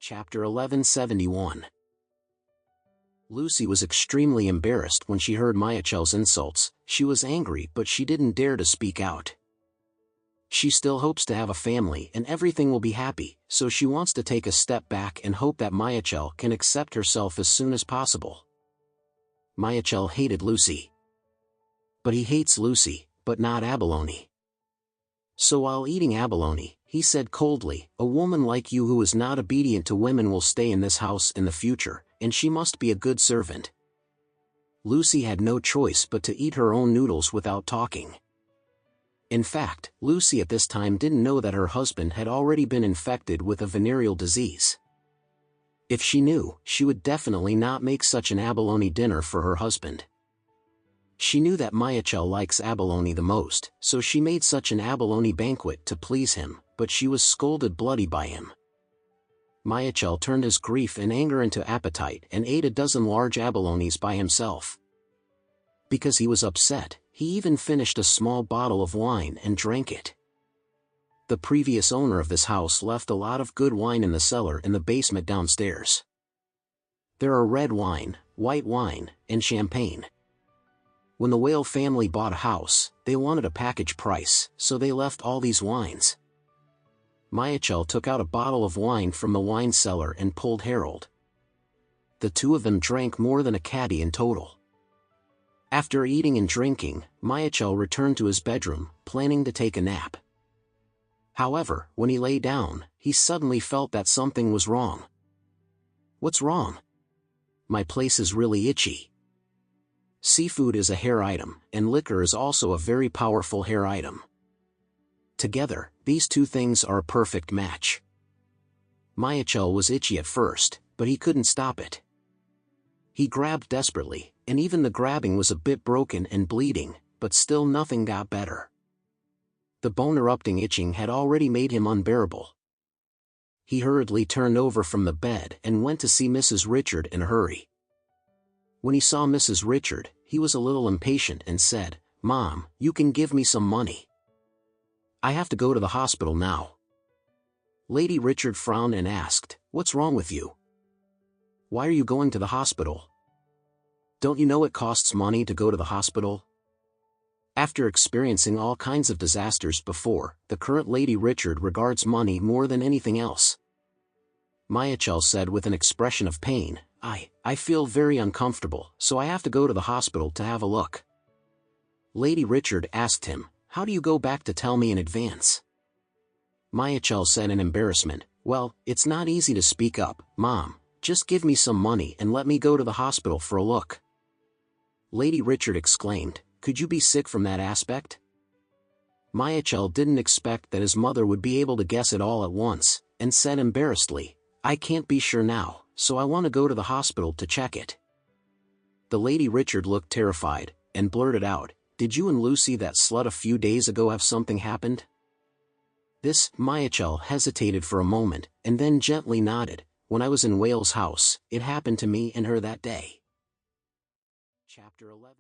Chapter 1171. Lucy was extremely embarrassed when she heard Mayachel's insults. She was angry, but she didn't dare to speak out. She still hopes to have a family and everything will be happy, so she wants to take a step back and hope that Mayachel can accept herself as soon as possible. Mayachel hated Lucy. But he hates Lucy, but not abalone. So while eating abalone, he said coldly, "A woman like you who is not obedient to women will stay in this house in the future, and she must be a good servant." Lucy had no choice but to eat her own noodles without talking. In fact, Lucy at this time didn't know that her husband had already been infected with a venereal disease. If she knew, she would definitely not make such an abalone dinner for her husband. She knew that Mayachel likes abalone the most, so she made such an abalone banquet to please him, but she was scolded bloody by him. Mayachel turned his grief and anger into appetite and ate a dozen large abalones by himself. Because he was upset, he even finished a small bottle of wine and drank it. The previous owner of this house left a lot of good wine in the cellar in the basement downstairs. There are red wine, white wine, and champagne. When the Whale family bought a house, they wanted a package price, so they left all these wines. Mayachel took out a bottle of wine from the wine cellar and pulled Harold. The two of them drank more than a caddy in total. After eating and drinking, Mayachel returned to his bedroom, planning to take a nap. However, when he lay down, he suddenly felt that something was wrong. "What's wrong? My place is really itchy." Seafood is a hair item, and liquor is also a very powerful hair item. Together, these two things are a perfect match. Mayachel was itchy at first, but he couldn't stop it. He grabbed desperately, and even the grabbing was a bit broken and bleeding, but still nothing got better. The bone-erupting itching had already made him unbearable. He hurriedly turned over from the bed and went to see Mrs. Richard in a hurry. When he saw Mrs. Richard, he was a little impatient and said, "Mom, you can give me some money. I have to go to the hospital now." Lady Richard frowned and asked, "What's wrong with you? Why are you going to the hospital? Don't you know it costs money to go to the hospital?" After experiencing all kinds of disasters before, the current Lady Richard regards money more than anything else. Mayachel said with an expression of pain, I feel very uncomfortable, so I have to go to the hospital to have a look." Lady Richard asked him, "How do you go back to tell me in advance?" Mayachel said in embarrassment, "Well, it's not easy to speak up, Mom. Just give me some money and let me go to the hospital for a look." Lady Richard exclaimed, "Could you be sick from that aspect?" Mayachel didn't expect that his mother would be able to guess it all at once, and said embarrassedly, "I can't be sure now, so I want to go to the hospital to check it." The Lady Richard looked terrified, and blurted out, "Did you and Lucy that slut a few days ago have something happened?" This, Mayachel hesitated for a moment, and then gently nodded. "When I was in Whale's house, it happened to me and her that day." Chapter 11.